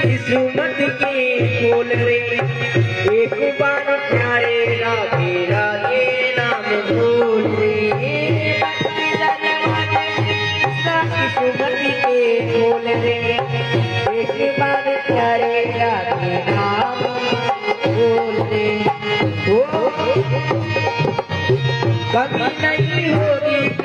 किस्मत के फूल रे एक बार प्यारे राधे राधे नाम बोल रे। किस्मत के फूल रे एक बार प्यारे राधे नाम बोल रे। कभी नहीं होगी